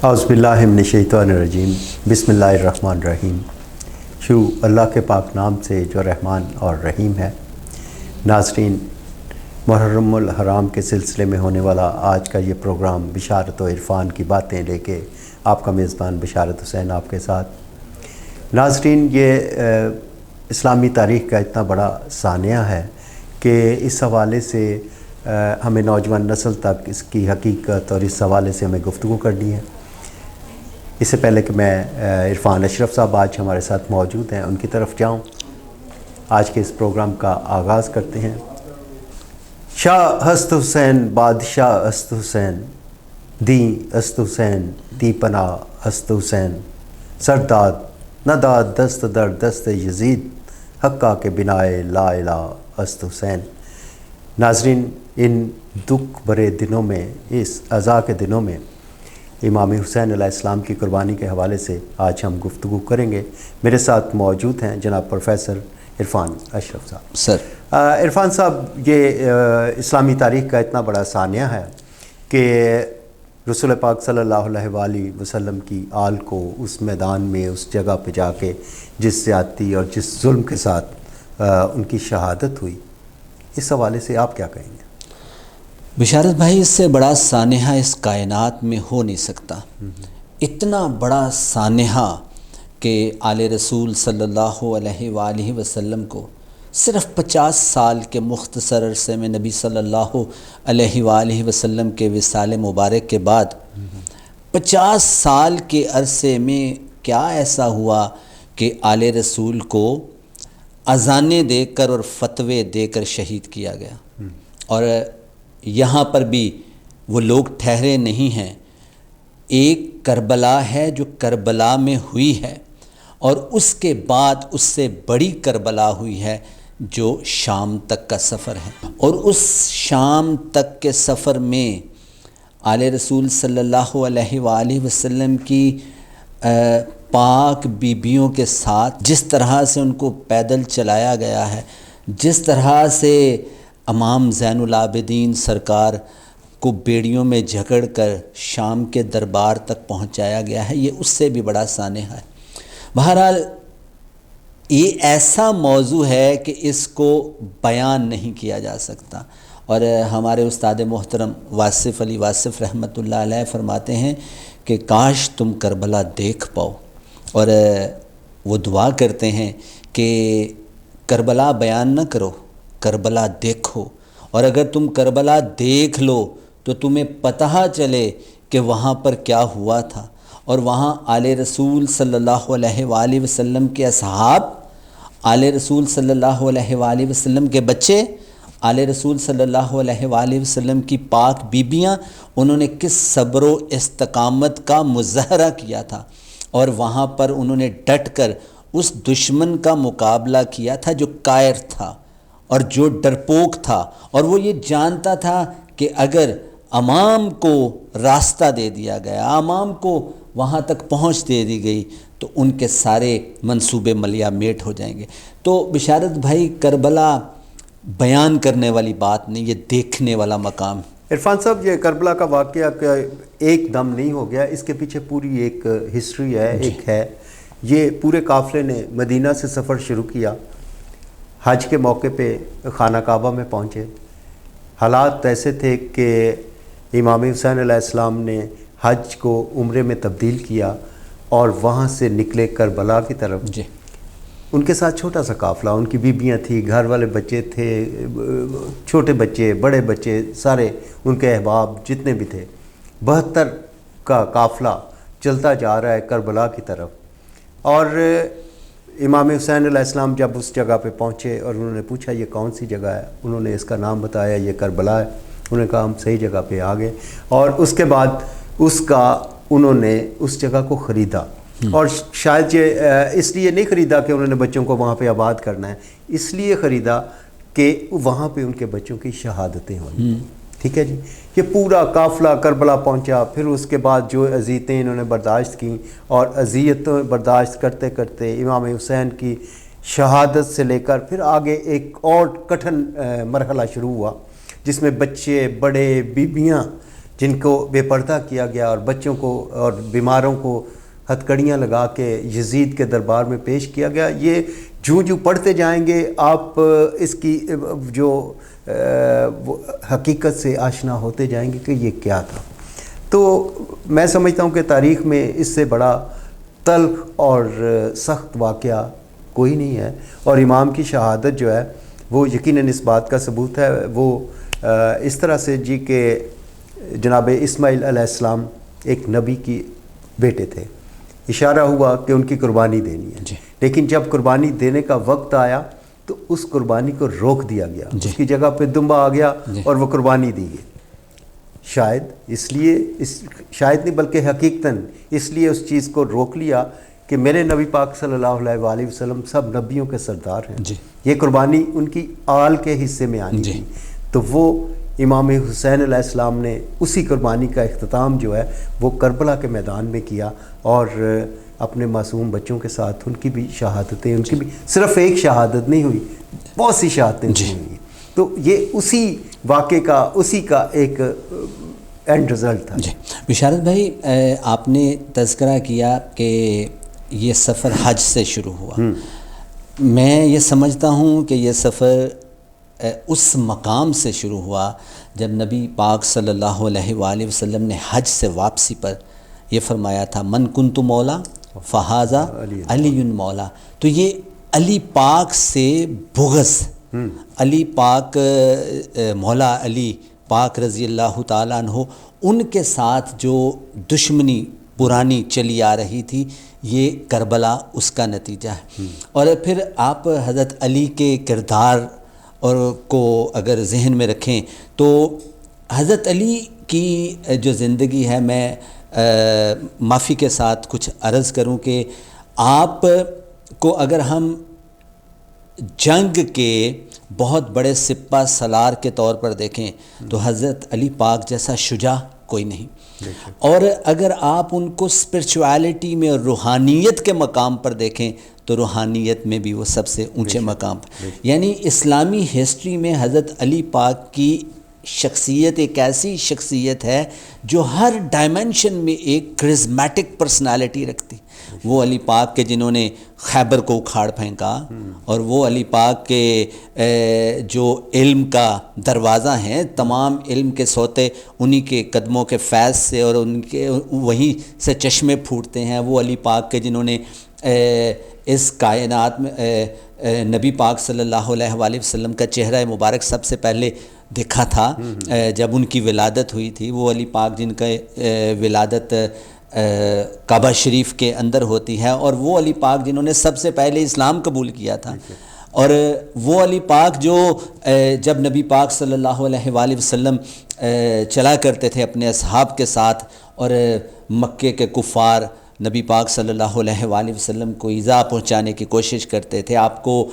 اعوذ باللہ من الشیطان الرجیم بسم اللہ الرحمن الرحیم۔ شروع اللہ کے پاک نام سے جو رحمان اور رحیم ہے۔ ناظرین، محرم الحرام کے سلسلے میں ہونے والا آج کا یہ پروگرام بشارت و عرفان کی باتیں لے کے آپ کا میزبان بشارت حسین آپ کے ساتھ۔ ناظرین، یہ اسلامی تاریخ کا اتنا بڑا سانحہ ہے کہ اس حوالے سے ہمیں نوجوان نسل تک اس کی حقیقت اور اس حوالے سے ہمیں گفتگو کرنی ہے۔ اس سے پہلے کہ میں عرفان اشرف صاحب آج ہمارے ساتھ موجود ہیں ان کی طرف جاؤں، آج کے اس پروگرام کا آغاز کرتے ہیں۔ شاہ است حسین بادشاہ است حسین، دیں است حسین دی پناہ است حسین، سرداد نہ داد دست در دست یزید، حقہ کے بنائے لا الہ است حسین۔ ناظرین، ان دکھ بھرے دنوں میں، اس عزا کے دنوں میں امام حسین علیہ السلام کی قربانی کے حوالے سے آج ہم گفتگو کریں گے۔ میرے ساتھ موجود ہیں جناب پروفیسر عرفان اشرف صاحب۔ سر عرفان صاحب، یہ اسلامی تاریخ کا اتنا بڑا سانحہ ہے کہ رسول پاک صلی اللہ علیہ وآلہ وسلم کی آل کو اس میدان میں، اس جگہ پہ جا کے جس زیادتی اور جس ظلم کے ساتھ ان کی شہادت ہوئی، اس حوالے سے آپ کیا کہیں گے؟ بشارت بھائی، اس سے بڑا سانحہ اس کائنات میں ہو نہیں سکتا۔ اتنا بڑا سانحہ کہ آل رسول صلی اللہ علیہ وآلہ وسلم کو صرف 50 سال کے مختصر عرصے میں نبی صلی اللہ علیہ وآلہ وسلم کے وصال مبارک کے بعد 50 سال کے عرصے میں کیا ایسا ہوا کہ آل رسول کو اذانیں دے کر اور فتوے دے کر شہید کیا گیا۔ اور یہاں پر بھی وہ لوگ ٹھہرے نہیں ہیں۔ ایک کربلا ہے جو کربلا میں ہوئی ہے، اور اس کے بعد اس سے بڑی کربلا ہوئی ہے جو شام تک کا سفر ہے۔ اور اس شام تک کے سفر میں آل رسول صلی اللہ علیہ وآلہ وسلم کی پاک بیبیوں کے ساتھ جس طرح سے ان کو پیدل چلایا گیا ہے، جس طرح سے امام زین العابدین سرکار کو بیڑیوں میں جھکڑ کر شام کے دربار تک پہنچایا گیا ہے، یہ اس سے بھی بڑا سانحہ ہے۔ بہرحال یہ ایسا موضوع ہے کہ اس کو بیان نہیں کیا جا سکتا۔ اور ہمارے استاد محترم واصف علی واصف رحمۃ اللہ علیہ فرماتے ہیں کہ کاش تم کربلا دیکھ پاؤ، اور وہ دعا کرتے ہیں کہ کربلا بیان نہ کرو، کربلا دیکھو، اور اگر تم کربلا دیکھ لو تو تمہیں پتہ چلے کہ وہاں پر کیا ہوا تھا۔ اور وہاں آل رسول صلی اللہ علیہ وآلہ وسلم کے اصحاب، آل رسول صلی اللہ علیہ وآلہ وسلم کے بچے، آل رسول صلی اللہ علیہ وآلہ وسلم کی پاک بیبیاں، انہوں نے کس صبر و استقامت کا مظاہرہ کیا تھا، اور وہاں پر انہوں نے ڈٹ کر اس دشمن کا مقابلہ کیا تھا جو کائر تھا اور جو ڈرپوک تھا، اور وہ یہ جانتا تھا کہ اگر امام کو راستہ دے دیا گیا، امام کو وہاں تک پہنچ دے دی گئی، تو ان کے سارے منصوبے ملیہ میٹ ہو جائیں گے۔ تو بشارت بھائی، کربلا بیان کرنے والی بات نہیں، یہ دیکھنے والا مقام ہے۔ عرفان صاحب، یہ کربلا کا واقعہ کا ایک دم نہیں ہو گیا، اس کے پیچھے پوری ایک ہسٹری ہے، ایک ہے۔ یہ پورے قافلے نے مدینہ سے سفر شروع کیا، حج کے موقع پہ خانہ کعبہ میں پہنچے۔ حالات ایسے تھے کہ امام حسین علیہ السلام نے حج کو عمرے میں تبدیل کیا اور وہاں سے نکلے کربلا کی طرف۔ ان کے ساتھ چھوٹا سا قافلہ، ان کی بیبیاں تھیں، گھر والے بچے تھے، چھوٹے بچے، بڑے بچے، سارے ان کے احباب جتنے بھی تھے۔ 72 کا قافلہ چلتا جا رہا ہے کربلا کی طرف۔ اور امام حسین علیہ السلام جب اس جگہ پہ پہنچے اور انہوں نے پوچھا یہ کون سی جگہ ہے، انہوں نے اس کا نام بتایا، یہ کربلا ہے۔ انہوں نے کہا ہم صحیح جگہ پہ آ گئے، اور اس کے بعد انہوں نے اس جگہ کو خریدا۔ اور شاید یہ اس لیے نہیں خریدا کہ انہوں نے بچوں کو وہاں پہ آباد کرنا ہے، اس لیے خریدا کہ وہاں پہ ان کے بچوں کی شہادتیں ہوئیں۔ ٹھیک ہے جی، یہ پورا قافلہ کربلا پہنچا۔ پھر اس کے بعد جو اذیتیں انہوں نے برداشت کیں، اور اذیتیں برداشت کرتے کرتے امام حسین کی شہادت سے لے کر پھر آگے ایک اور کٹھن مرحلہ شروع ہوا، جس میں بچے، بڑے، بیبیاں جن کو بے پردہ کیا گیا اور بچوں کو اور بیماروں کو ہتھکڑیاں لگا کے یزید کے دربار میں پیش کیا گیا، یہ جوں پڑھتے جائیں گے آپ اس کی جو حقیقت سے آشنا ہوتے جائیں گے کہ یہ کیا تھا۔ تو میں سمجھتا ہوں کہ تاریخ میں اس سے بڑا تلخ اور سخت واقعہ کوئی نہیں ہے، اور امام کی شہادت جو ہے وہ یقیناً اس بات کا ثبوت ہے۔ وہ اس طرح سے جی کہ جناب اسماعیل علیہ السلام ایک نبی کی بیٹے تھے، اشارہ ہوا کہ ان کی قربانی دینی ہے، لیکن جب قربانی دینے کا وقت آیا تو اس قربانی کو روک دیا گیا، اس کی جگہ پہ دمبا آ گیا اور وہ قربانی دی گئی۔ شاید اس لیے شاید نہیں بلکہ حقیقتاً اس لیے اس چیز کو روک لیا کہ میرے نبی پاک صلی اللہ علیہ وآلہ وسلم سب نبیوں کے سردار ہیں، یہ قربانی ان کی آل کے حصے میں آنی تھی، تو وہ امام حسین علیہ السلام نے اسی قربانی کا اختتام جو ہے وہ کربلا کے میدان میں کیا، اور اپنے معصوم بچوں کے ساتھ ان کی بھی شہادتیں، ان کی بھی صرف ایک شہادت نہیں ہوئی، بہت سی شہادتیں ہوئی، تو یہ اسی واقعے کا اسی کا ایک اینڈ رزلٹ تھا۔ بشارت بھائی، آپ نے تذکرہ کیا کہ یہ سفر حج سے شروع ہوا، میں یہ سمجھتا ہوں کہ یہ سفر اس مقام سے شروع ہوا جب نبی پاک صلی اللہ علیہ وآلہ وسلم نے حج سے واپسی پر یہ فرمایا تھا من کنت مولا فہذا علی مولا، تو یہ علی پاک سے بغض، علی پاک مولا علی پاک رضی اللہ تعالیٰ عنہ، ان کے ساتھ جو دشمنی پرانی چلی آ رہی تھی، یہ کربلا اس کا نتیجہ ہے۔ اور پھر آپ حضرت علی کے کردار اور کو اگر ذہن میں رکھیں تو حضرت علی کی جو زندگی ہے، میں معافی کے ساتھ کچھ عرض کروں کہ آپ کو اگر ہم جنگ کے بہت بڑے سپہ سالار کے طور پر دیکھیں تو حضرت علی پاک جیسا شجاع کوئی نہیں، اور اگر آپ ان کو اسپرچویلٹی میں اور روحانیت کے مقام پر دیکھیں تو روحانیت میں بھی وہ سب سے اونچے مقام پر، یعنی اسلامی ہسٹری میں حضرت علی پاک کی شخصیت ایک ایسی شخصیت ہے جو ہر ڈائمنشن میں ایک کرزمیٹک پرسنالٹی رکھتی۔ وہ علی پاک کے جنہوں نے خیبر کو اکھاڑ پھینکا، اور وہ علی پاک کے جو علم کا دروازہ ہیں، تمام علم کے سوتے انہی کے قدموں کے فیض سے اور ان کے وہیں سے چشمے پھوٹتے ہیں۔ وہ علی پاک کے جنہوں نے اس کائنات میں نبی پاک صلی اللہ علیہ وآلہ وسلم کا چہرہ مبارک سب سے پہلے دیکھا تھا جب ان کی ولادت ہوئی تھی، وہ علی پاک جن کا ولادت کعبہ شریف کے اندر ہوتی ہے، اور وہ علی پاک جنہوں نے سب سے پہلے اسلام قبول کیا تھا، اور وہ علی پاک جو جب نبی پاک صلی اللہ علیہ وآلہ وسلم چلا کرتے تھے اپنے اصحاب کے ساتھ، اور مکے کے کفار نبی پاک صلی اللہ علیہ وآلہ وسلم کو ایذا پہنچانے کی کوشش کرتے تھے، آپ کو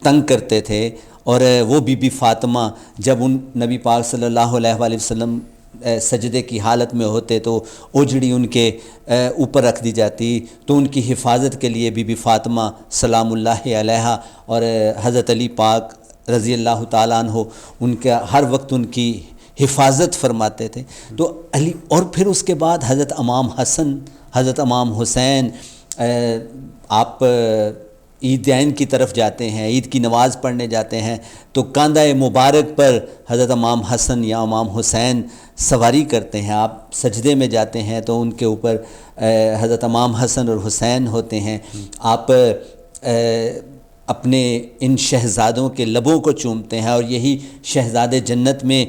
تنگ کرتے تھے، اور وہ بی بی فاطمہ جب ان نبی پاک صلی اللہ علیہ وآلہ وسلم سجدے کی حالت میں ہوتے تو اجڑی ان کے اوپر رکھ دی جاتی، تو ان کی حفاظت کے لیے بی بی فاطمہ سلام اللہ علیہا اور حضرت علی پاک رضی اللہ تعالیٰ عنہ ان کا ہر وقت ان کی حفاظت فرماتے تھے۔ تو علی، اور پھر اس کے بعد حضرت امام حسن، حضرت امام حسین، آپ عیدین کی طرف جاتے ہیں، عید کی نماز پڑھنے جاتے ہیں تو کاندھہ مبارک پر حضرت امام حسن یا امام حسین سواری کرتے ہیں، آپ سجدے میں جاتے ہیں تو ان کے اوپر حضرت امام حسن اور حسین ہوتے ہیں، آپ اپنے ان شہزادوں کے لبوں کو چومتے ہیں، اور یہی شہزادے جنت میں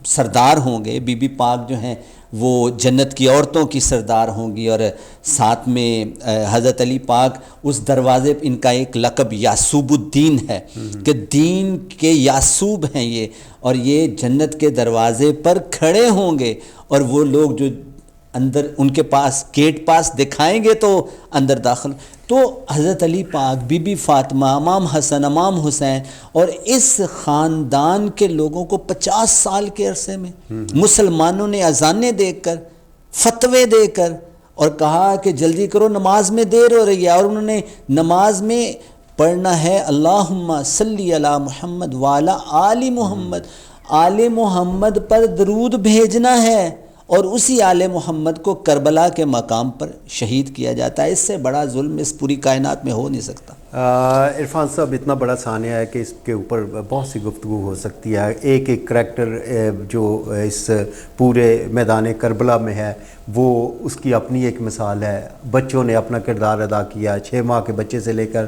سردار ہوں گے، بی بی پاک جو ہیں وہ جنت کی عورتوں کی سردار ہوں گی، اور ساتھ میں حضرت علی پاک اس دروازے ان کا ایک لقب یعصوب الدین ہے کہ دین کے یعصوب ہیں یہ، اور یہ جنت کے دروازے پر کھڑے ہوں گے، اور وہ لوگ جو اندر ان کے پاس گیٹ پاس دکھائیں گے تو اندر داخل۔ تو حضرت علی پاک، بی بی فاطمہ، امام حسن، امام حسین، اور اس خاندان کے لوگوں کو 50 سال کے عرصے میں مسلمانوں نے اذانیں دے کر، فتوے دے کر، اور کہا کہ جلدی کرو نماز میں دیر ہو رہی ہے، اور انہوں نے نماز میں پڑھنا ہے اللہم صلی علی محمد وعلی آل محمد، آل محمد پر درود بھیجنا ہے اور اسی آل محمد کو کربلا کے مقام پر شہید کیا جاتا ہے. اس سے بڑا ظلم اس پوری کائنات میں ہو نہیں سکتا. عرفان صاحب اتنا بڑا سانحہ ہے کہ اس کے اوپر بہت سی گفتگو ہو سکتی ہے. ایک ایک کریکٹر جو اس پورے میدان کربلا میں ہے وہ اس کی اپنی ایک مثال ہے. بچوں نے اپنا کردار ادا کیا, 6 ماہ کے بچے سے لے کر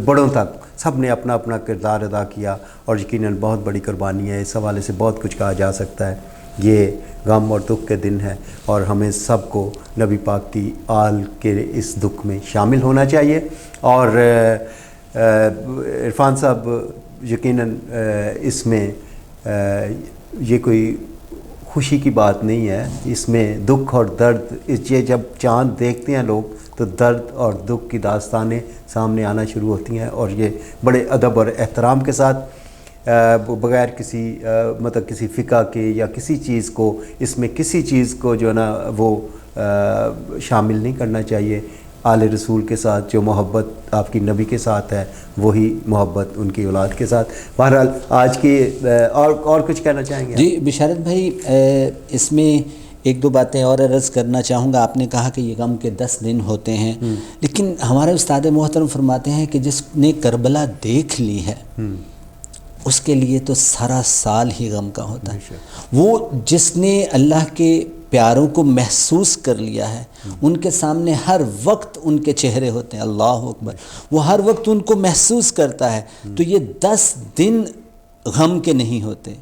بڑوں تک سب نے اپنا اپنا کردار ادا کیا, اور یقیناً بہت بڑی قربانی ہے. اس حوالے سے بہت کچھ کہا جا سکتا ہے. یہ غم اور دکھ کے دن ہے اور ہمیں سب کو نبی پاک کی آل کے اس دکھ میں شامل ہونا چاہیے. اور عرفان صاحب یقیناً اس میں یہ کوئی خوشی کی بات نہیں ہے, اس میں دکھ اور درد, یہ جب چاند دیکھتے ہیں لوگ تو درد اور دکھ کی داستانیں سامنے آنا شروع ہوتی ہیں, اور یہ بڑے ادب اور احترام کے ساتھ بغیر کسی مطلب کسی فقہ کے یا کسی چیز کو, اس میں کسی چیز کو جو ہے نا وہ شامل نہیں کرنا چاہیے. آل رسول کے ساتھ جو محبت آپ کی نبی کے ساتھ ہے وہی محبت ان کی اولاد کے ساتھ. بہرحال آج کی اور کچھ کہنا چاہیں گے؟ جی بشارت بھائی, اس میں ایک دو باتیں اور عرض کرنا چاہوں گا. آپ نے کہا کہ یہ غم کے 10 دن ہوتے ہیں, لیکن ہمارے استاد محترم فرماتے ہیں کہ جس نے کربلا دیکھ لی ہے اس کے لیے تو سارا سال ہی غم کا ہوتا ہے. وہ جس نے اللہ کے پیاروں کو محسوس کر لیا ہے, ان کے سامنے ہر وقت ان کے چہرے ہوتے ہیں, اللہ اکبر, وہ ہر وقت ان کو محسوس کرتا ہے. تو یہ 10 دن غم کے نہیں ہوتے.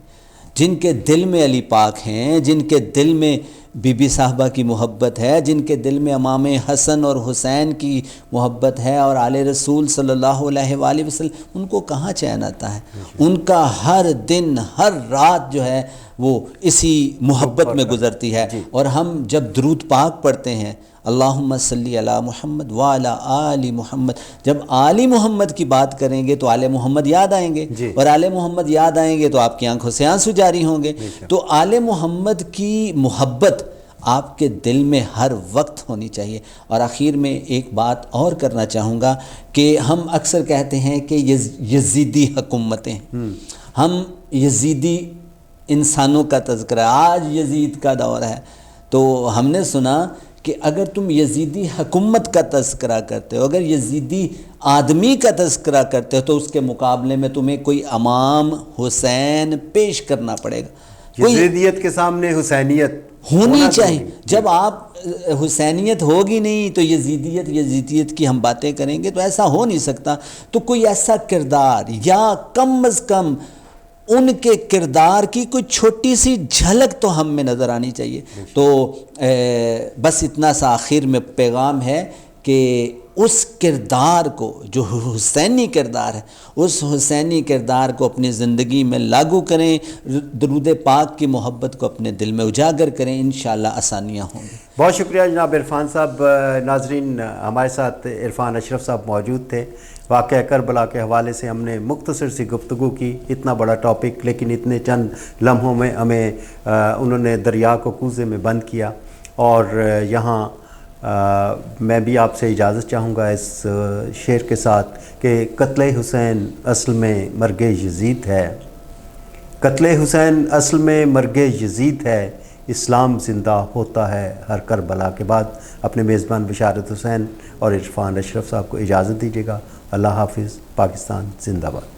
جن کے دل میں علی پاک ہیں, جن کے دل میں بی بی صاحبہ کی محبت ہے, جن کے دل میں امام حسن اور حسین کی محبت ہے اور آل رسول صلی اللہ علیہ وآلہ وسلم, ان کو کہاں چین آتا ہے؟ ان کا ہر دن ہر رات جو ہے وہ اسی محبت میں گزرتی ہے. اور ہم جب درود پاک پڑھتے ہیں, اللہم صلی علی محمد وعلی آل محمد, جب آل محمد کی بات کریں گے تو آل محمد یاد آئیں گے, اور آل محمد یاد آئیں گے تو آپ کی آنکھوں سے آنسو جاری ہوں گے. تو آل محمد کی محبت آپ کے دل میں ہر وقت ہونی چاہیے. اور آخر میں ایک بات اور کرنا چاہوں گا کہ ہم اکثر کہتے ہیں کہ یزیدی حکومتیں, ہم یزیدی انسانوں کا تذکرہ, آج یزید کا دور ہے, تو ہم نے سنا کہ اگر تم یزیدی حکومت کا تذکرہ کرتے ہو, اگر یزیدی آدمی کا تذکرہ کرتے ہو, تو اس کے مقابلے میں تمہیں کوئی امام حسین پیش کرنا پڑے گا. یزیدیت کے سامنے حسینیت ہونی چاہیے. جب آپ حسینیت ہوگی نہیں تو یزیدیت کی ہم باتیں کریں گے تو ایسا ہو نہیں سکتا. تو کوئی ایسا کردار یا کم از کم ان کے کردار کی کوئی چھوٹی سی جھلک تو ہم میں نظر آنی چاہیے. تو بس اتنا سا آخر میں پیغام ہے کہ اس کردار کو جو حسینی کردار ہے, اس حسینی کردار کو اپنی زندگی میں لاگو کریں, درود پاک کی محبت کو اپنے دل میں اجاگر کریں, انشاءاللہ آسانیاں ہوں گی. بہت شکریہ جناب عرفان صاحب. ناظرین, ہمارے ساتھ عرفان اشرف صاحب موجود تھے. واقعہ کربلا کے حوالے سے ہم نے مختصر سی گفتگو کی. اتنا بڑا ٹاپک, لیکن اتنے چند لمحوں میں ہمیں انہوں نے دریا کو کوزے میں بند کیا. اور یہاں میں بھی آپ سے اجازت چاہوں گا اس شعر کے ساتھ کہ قتل حسین اصل میں مرگ یزید ہے, قتل حسین اصل میں مرگ یزید ہے, اسلام زندہ ہوتا ہے ہر کربلا کے بعد. اپنے میزبان بشارت حسین اور عرفان اشرف صاحب کو اجازت دیجیے گا. اللہ حافظ. پاکستان زندہ باد.